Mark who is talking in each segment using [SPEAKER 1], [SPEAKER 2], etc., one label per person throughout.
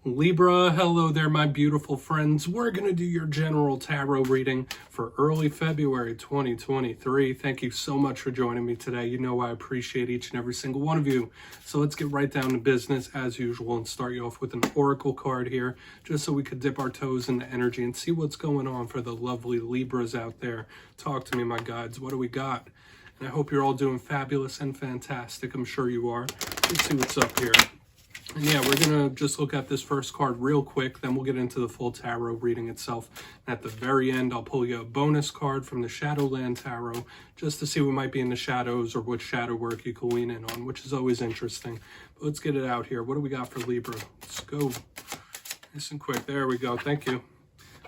[SPEAKER 1] Libra, hello there, my beautiful friends. We're going to do your general tarot reading for early February 2023. Thank you so much for joining me today. You know I appreciate each and every single one of you. So let's get right down to business as usual and start you off with an oracle card here, just so we could dip our toes in the energy and see what's going on for the lovely Libras out there. Talk to me, my guides. What do we got? And I hope you're all doing fabulous and fantastic. I'm sure you are. Let's see what's up here. And yeah, we're going to just look at this first card real quick, then we'll get into the full tarot reading itself. And at the very end, I'll pull you a bonus card from the Shadowland Tarot, just to see what might be in the shadows or what shadow work you can lean in on, which is always interesting. But let's get it out here. What do we got for Libra? Let's go. Nice and quick. There we go. Thank you.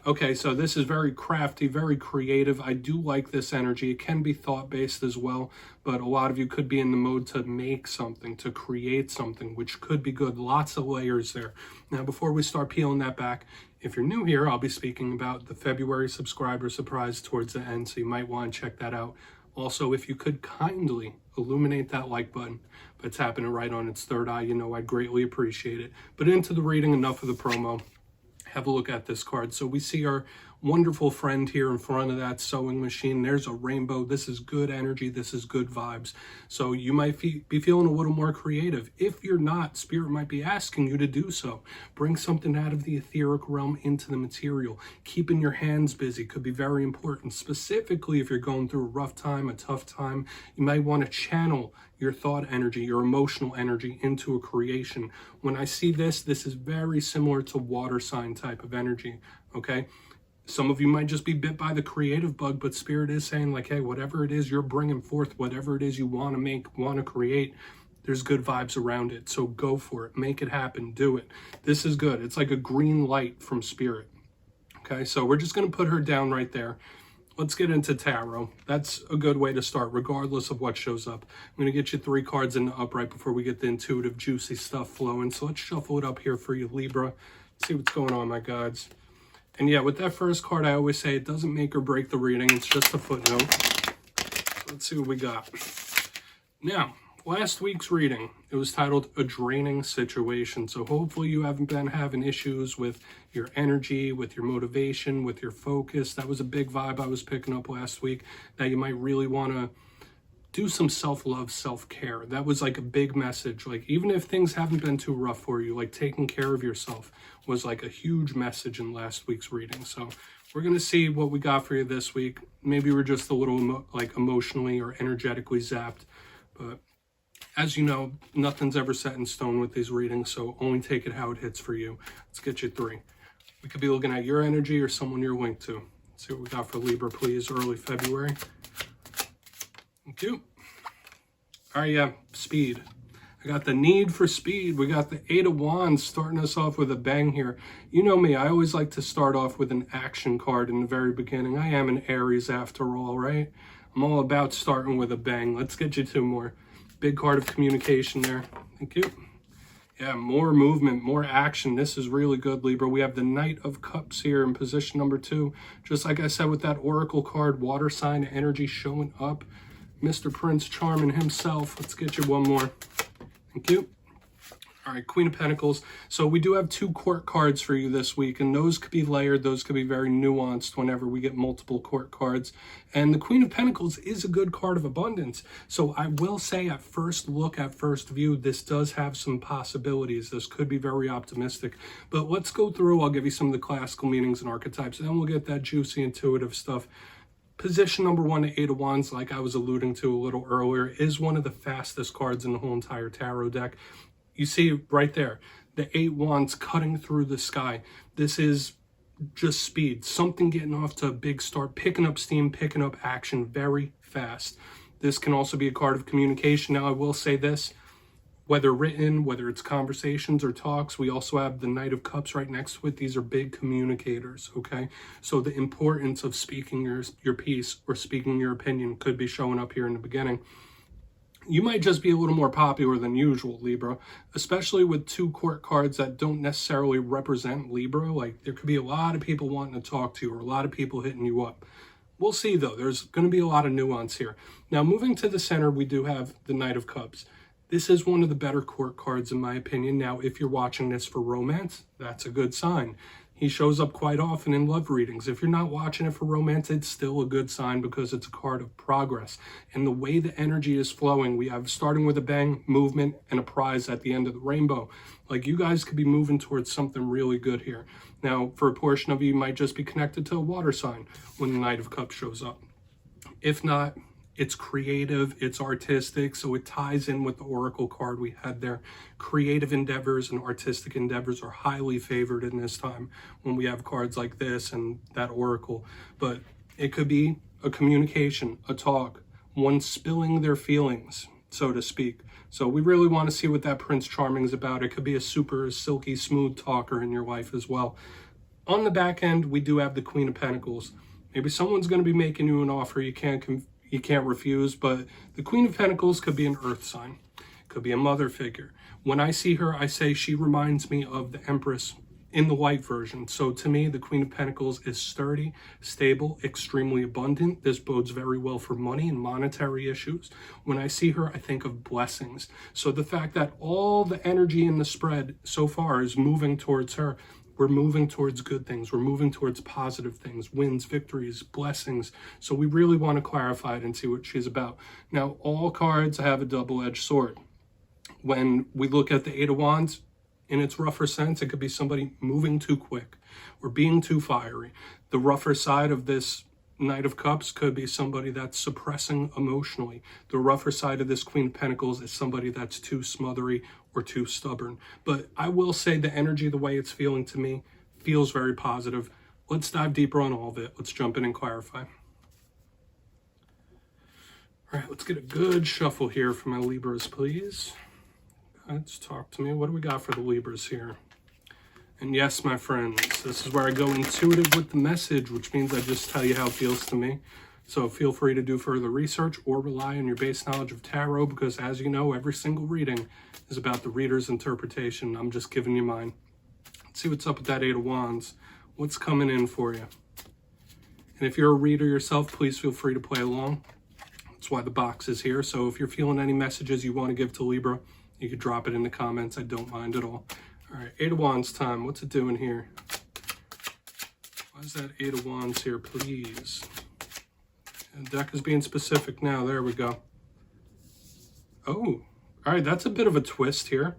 [SPEAKER 1] Okay, so this is very crafty, very creative. I do like this energy. It can be thought-based as well, but a lot of you could be in the mode to make something, to create something, which could be good. Lots of layers there. Now, before we start peeling that back, if you're new here, I'll be speaking about the February subscriber surprise towards the end, so you might want to check that out. Also, if you could kindly illuminate that like button by tapping it right on its third eye, you know I'd greatly appreciate it. But into the reading, enough of the promo. Have a look at this card. So we see our wonderful friend here in front of that sewing machine. There's a rainbow. This is good energy. This is good vibes. So you might be feeling a little more creative. If you're not, Spirit might be asking you to do so. Bring something out of the etheric realm into the material. Keeping your hands busy could be very important. Specifically, if you're going through a rough time, a tough time, you might want to channel your thought energy, your emotional energy into a creation. When I see this, this is very similar to water sign type of energy, okay? Some of you might just be bit by the creative bug, but Spirit is saying like, hey, whatever it is you're bringing forth, whatever it is you want to make, want to create, there's good vibes around it. So go for it, make it happen, do it. This is good. It's like a green light from Spirit, okay? So we're just going to put her down right there. Let's get into tarot. That's a good way to start, regardless of what shows up. I'm going to get you 3 cards in the upright before we get the intuitive, juicy stuff flowing. So let's shuffle it up here for you, Libra. See what's going on, my gods. And yeah, with that first card, I always say it doesn't make or break the reading. It's just a footnote. So let's see what we got. Now, last week's reading, it was titled A Draining Situation. So hopefully you haven't been having issues with your energy, with your motivation, with your focus. That was a big vibe I was picking up last week, that you might really want to do some self-love, self-care. That was like a big message. Like, even if things haven't been too rough for you, like taking care of yourself was like a huge message in last week's reading. So we're going to see what we got for you this week. Maybe we're just a little emotionally or energetically zapped, but as you know, nothing's ever set in stone with these readings, so only take it how it hits for you. Let's get you 3. We could be looking at your energy or someone you're linked to. Let's see what we got for Libra, please, early February. Thank you. All right, yeah, speed. I got the need for speed. We got the 8 of Wands starting us off with a bang here. You know me, I always like to start off with an action card in the very beginning. I am an Aries after all, right? I'm all about starting with a bang. Let's get you 2 more. Big card of communication there. Thank you. Yeah, more movement, more action. This is really good, Libra. We have the Knight of Cups here in position number 2. Just like I said with that Oracle card, water sign energy showing up. Mr. Prince Charming himself. Let's get you 1 more. Thank you. All right, Queen of Pentacles. So we do have 2 court cards for you this week, and those could be layered. Those could be very nuanced whenever we get multiple court cards. And the Queen of Pentacles is a good card of abundance. So I will say at first look, at first view, this does have some possibilities. This could be very optimistic. But let's go through. I'll give you some of the classical meanings and archetypes, and then we'll get that juicy, intuitive stuff. Position number 1, the 8 of Wands, like I was alluding to a little earlier, is one of the fastest cards in the whole entire tarot deck. You see right there, the 8 Wands cutting through the sky. This is just speed. Something getting off to a big start, picking up steam, picking up action very fast. This can also be a card of communication. Now, I will say this, whether written, whether it's conversations or talks, we also have the Knight of Cups right next to it. These are big communicators, okay? So the importance of speaking your piece or speaking your opinion could be showing up here in the beginning. You might just be a little more popular than usual, Libra, especially with 2 court cards that don't necessarily represent Libra. Like, there could be a lot of people wanting to talk to you or a lot of people hitting you up. We'll see, though. There's going to be a lot of nuance here. Now, moving to the center, we do have the Knight of Cups. This is one of the better court cards in my opinion. Now, if you're watching this for romance, that's a good sign. He shows up quite often in love readings. If you're not watching it for romance, it's still a good sign because it's a card of progress. And the way the energy is flowing, we have starting with a bang, movement, and a prize at the end of the rainbow. Like, you guys could be moving towards something really good here. Now, for a portion of you, you might just be connected to a water sign when the Knight of Cups shows up. If not, it's creative, it's artistic, so it ties in with the oracle card we had there. Creative endeavors and artistic endeavors are highly favored in this time when we have cards like this and that oracle. But it could be a communication, a talk, one spilling their feelings, so to speak. So we really want to see what that Prince Charming is about. It could be a super silky smooth talker in your life as well. On the back end, we do have the Queen of Pentacles. Maybe someone's going to be making you an offer you can't refuse, but the Queen of Pentacles could be an earth sign, could be a mother figure. When I see her, I say she reminds me of the Empress in the white version. So to me, the Queen of Pentacles is sturdy, stable, extremely abundant. This bodes very well for money and monetary issues. When I see her, I think of blessings. So the fact that all the energy in the spread so far is moving towards her, we're moving towards good things. We're moving towards positive things, wins, victories, blessings. So we really want to clarify it and see what she's about. Now, all cards have a double-edged sword. When we look at the Eight of Wands, in its rougher sense, it could be somebody moving too quick or being too fiery. The rougher side of this Knight of Cups could be somebody that's suppressing emotionally. The rougher side of this Queen of Pentacles is somebody that's too smothery or too stubborn. But I will say the energy, the way it's feeling to me, feels very positive. Let's dive deeper on all of it. Let's jump in and clarify. All right, let's get a good shuffle here for my Libras, please. Let's talk to me. What do we got for the Libras here? And yes, my friends, this is where I go intuitive with the message, which means I just tell you how it feels to me. So feel free to do further research or rely on your base knowledge of tarot, because as you know, every single reading is about the reader's interpretation. I'm just giving you mine. Let's see what's up with that Eight of Wands. What's coming in for you? And if you're a reader yourself, please feel free to play along. That's why the box is here. So if you're feeling any messages you want to give to Libra, you could drop it in the comments. I don't mind at all. All right, Eight of Wands time. What's it doing here? Why is that Eight of Wands here, please? The deck is being specific now. There we go. Oh, all right. That's a bit of a twist here.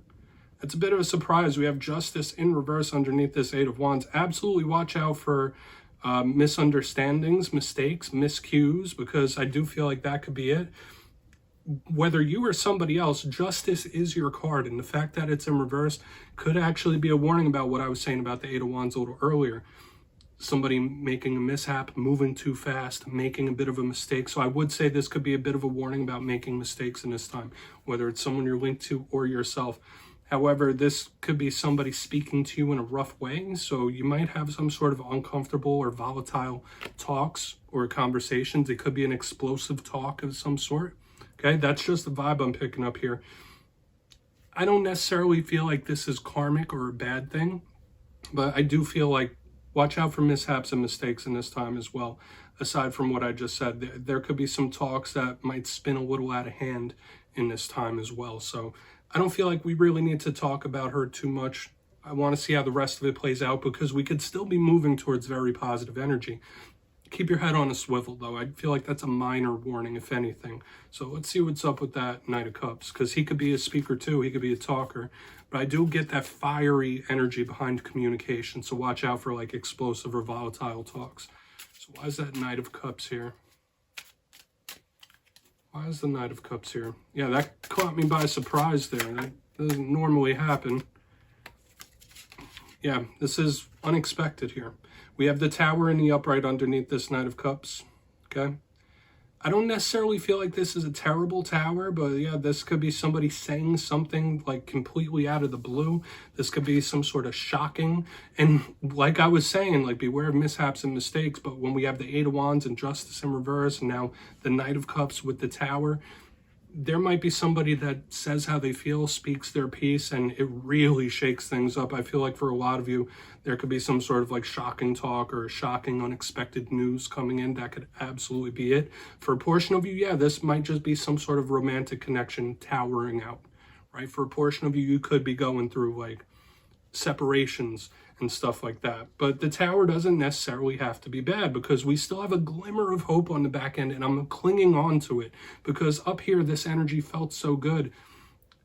[SPEAKER 1] That's a bit of a surprise. We have Justice in reverse underneath this Eight of Wands. Absolutely watch out for misunderstandings, mistakes, miscues, because I do feel like that could be it. Whether you or somebody else, justice is your card, and the fact that it's in reverse could actually be a warning about what I was saying about the Eight of Wands a little earlier. Somebody making a mishap, moving too fast, making a bit of a mistake. So I would say this could be a bit of a warning about making mistakes in this time, whether it's someone you're linked to or yourself. However, this could be somebody speaking to you in a rough way, so you might have some sort of uncomfortable or volatile talks or conversations. It could be an explosive talk of some sort. Okay, that's just the vibe I'm picking up here. I don't necessarily feel like this is karmic or a bad thing, but I do feel like watch out for mishaps and mistakes in this time as well. Aside from what I just said, there could be some talks that might spin a little out of hand in this time as well. So I don't feel like we really need to talk about her too much. I want to see how the rest of it plays out, because we could still be moving towards very positive energy. Keep your head on a swivel, though. I feel like that's a minor warning, if anything. So let's see what's up with that Knight of Cups, because he could be a speaker too. He could be a talker. But I do get that fiery energy behind communication, so watch out for like explosive or volatile talks. So why is that Knight of Cups here? Why is the Knight of Cups here? Yeah, that caught me by surprise there. That doesn't normally happen. Yeah, this is unexpected here. We have the Tower in the upright underneath this Knight of Cups, okay? I don't necessarily feel like this is a terrible tower, but yeah, this could be somebody saying something like completely out of the blue. This could be some sort of shocking. And like I was saying, like beware of mishaps and mistakes, but when we have the Eight of Wands and Justice in reverse, and now the Knight of Cups with the Tower, there might be somebody that says how they feel, speaks their piece, and it really shakes things up. I feel like for a lot of you, there could be some sort of like shocking talk or shocking, unexpected news coming in. That could absolutely be it. For a portion of you, yeah, this might just be some sort of romantic connection towering out. right? For a portion of you, you could be going through like separations and stuff like that. But the Tower doesn't necessarily have to be bad, because we still have a glimmer of hope on the back end, and I'm clinging on to it because up here, this energy felt so good.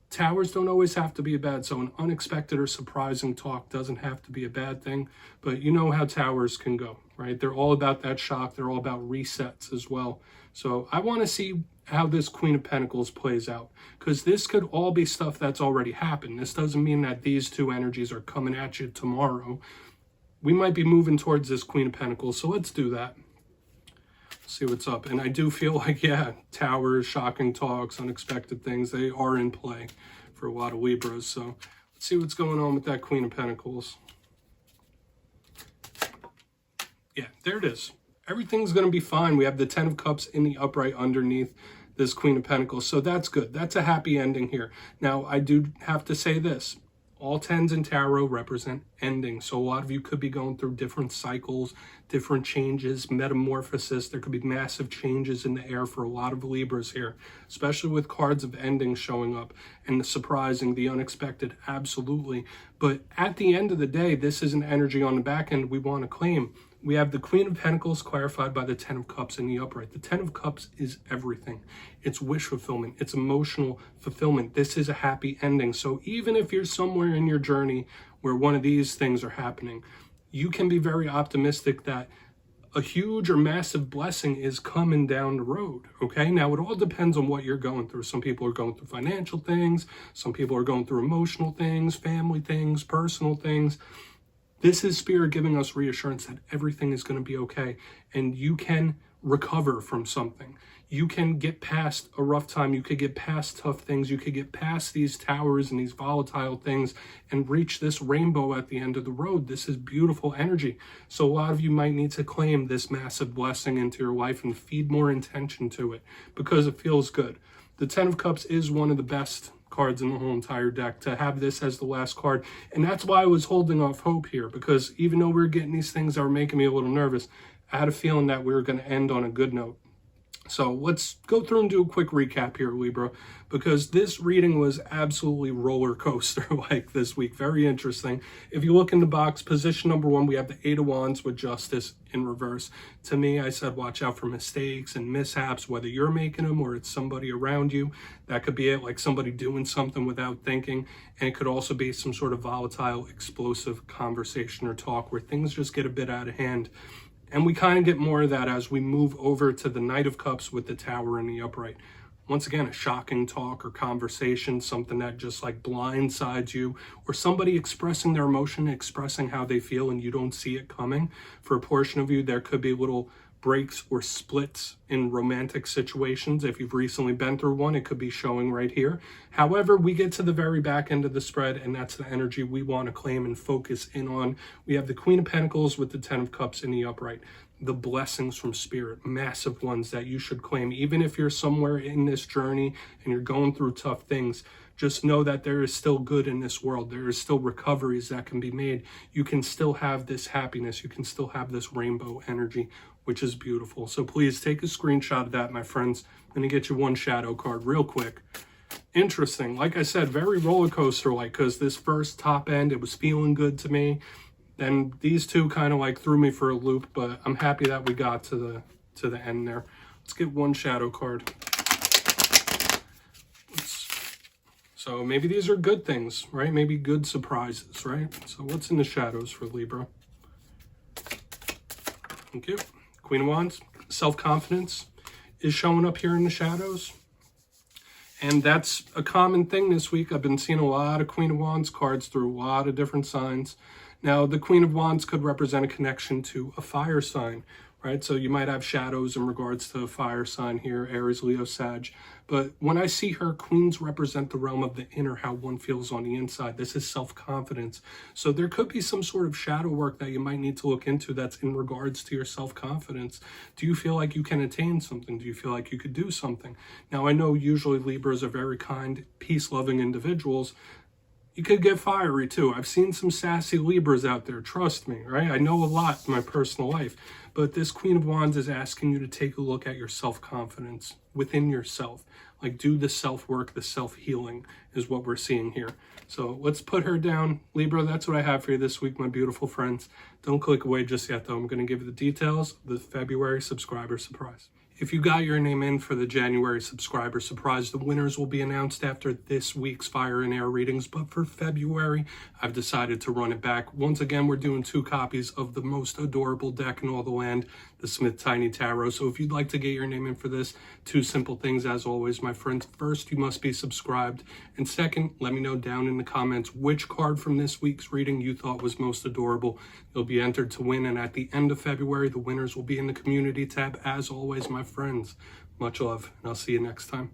[SPEAKER 1] Towers don't always have to be bad, so an unexpected or surprising talk doesn't have to be a bad thing, but you know how towers can go, right? They're all about that shock. They're all about resets as well. So I want to see how this Queen of Pentacles plays out, because this could all be stuff that's already happened. This doesn't mean that these two energies are coming at you tomorrow. We might be moving towards this Queen of Pentacles, so let's do that. See what's up. And I do feel like, yeah, towers, shocking talks, unexpected things, they are in play for a lot of Libras. So let's see what's going on with that Queen of Pentacles. Yeah, there it is. Everything's going to be fine. We have the Ten of Cups in the upright underneath this Queen of Pentacles. So that's good. That's a happy ending here. Now, I do have to say this. All tens in tarot represent endings. So a lot of you could be going through different cycles, different changes, metamorphosis. There could be massive changes in the air for a lot of Libras here, especially with cards of endings showing up and the surprising, the unexpected, absolutely. But at the end of the day, this is an energy on the back end we want to claim. We have the Queen of Pentacles clarified by the Ten of Cups in the upright. The Ten of Cups is everything. It's wish fulfillment. It's emotional fulfillment. This is a happy ending. So even if you're somewhere in your journey where one of these things are happening, you can be very optimistic that a huge or massive blessing is coming down the road, okay? Now, it all depends on what you're going through. Some people are going through financial things. Some people are going through emotional things, family things, personal things. This is Spirit giving us reassurance that everything is going to be okay, and you can recover from something. You can get past a rough time. You could get past tough things. You could get past these towers and these volatile things and reach this rainbow at the end of the road. This is beautiful energy. So a lot of you might need to claim this massive blessing into your life and feed more intention to it because it feels good. The Ten of Cups is one of the best cards in the whole entire deck. To have this as the last card, and that's why I was holding off hope here, because even though we were getting these things that were making me a little nervous, I had a feeling that we were going to end on a good note. So let's go through and do a quick recap here, Libra, because this reading was absolutely roller coaster like this week. Very interesting. If you look in the box, position number 1, we have the Eight of Wands with Justice in reverse. To me, I said watch out for mistakes and mishaps, whether you're making them or it's somebody around you. That could be it, like somebody doing something without thinking. And it could also be some sort of volatile, explosive conversation or talk where things just get a bit out of hand. And we kind of get more of that as we move over to the Knight of Cups with the Tower in the upright. Once again, a shocking talk or conversation, something that just like blindsides you, or somebody expressing their emotion, expressing how they feel, and you don't see it coming. For a portion of you, there could be little breaks or splits in romantic situations. If you've recently been through one, it could be showing right here. However, we get to the very back end of the spread, and that's the energy we want to claim and focus in on. We have the Queen of Pentacles with the Ten of Cups in the upright. The blessings from Spirit, massive ones that you should claim. Even if you're somewhere in this journey and you're going through tough things, just know that there is still good in this world. There is still recoveries that can be made. You can still have this happiness. You can still have this rainbow energy, which is beautiful. So please take a screenshot of that, my friends. I'm going to get you one shadow card real quick. Interesting. Like I said, very roller coaster-like, because this first top end, it was feeling good to me. Then these two kind of like threw me for a loop, but I'm happy that we got to the end there. Let's get one shadow card. So maybe these are good things, right? Maybe good surprises, right? So what's in the shadows for Libra? Thank you. Queen of Wands, self-confidence is showing up here in the shadows. And that's a common thing this week. I've been seeing a lot of Queen of Wands cards through a lot of different signs. Now, the Queen of Wands could represent a connection to a fire sign, right? So you might have shadows in regards to a fire sign here, Aries, Leo, Sag. But when I see her, queens represent the realm of the inner, how one feels on the inside. This is self-confidence. So there could be some sort of shadow work that you might need to look into that's in regards to your self-confidence. Do you feel like you can attain something? Do you feel like you could do something? Now, I know usually Libras are very kind, peace-loving individuals. You could get fiery too. I've seen some sassy Libras out there, trust me, right? I know a lot in my personal life. But this Queen of Wands is asking you to take a look at your self-confidence within yourself. Like, do the self-work, the self-healing is what we're seeing here. So let's put her down. Libra, that's what I have for you this week, my beautiful friends. Don't click away just yet, though. I'm going to give you the details of the February subscriber surprise. If you got your name in for the January subscriber surprise, the winners will be announced after this week's Fire and Air readings. But for February, I've decided to run it back. Once again, we're doing 2 copies of the most adorable deck in all the land, the Smith Tiny Tarot. So if you'd like to get your name in for this, 2 simple things as always, my friends. First, you must be subscribed. And second, let me know down in the comments which card from this week's reading you thought was most adorable. You'll be entered to win. And at the end of February, the winners will be in the community tab. As always, my friends, much love, and I'll see you next time.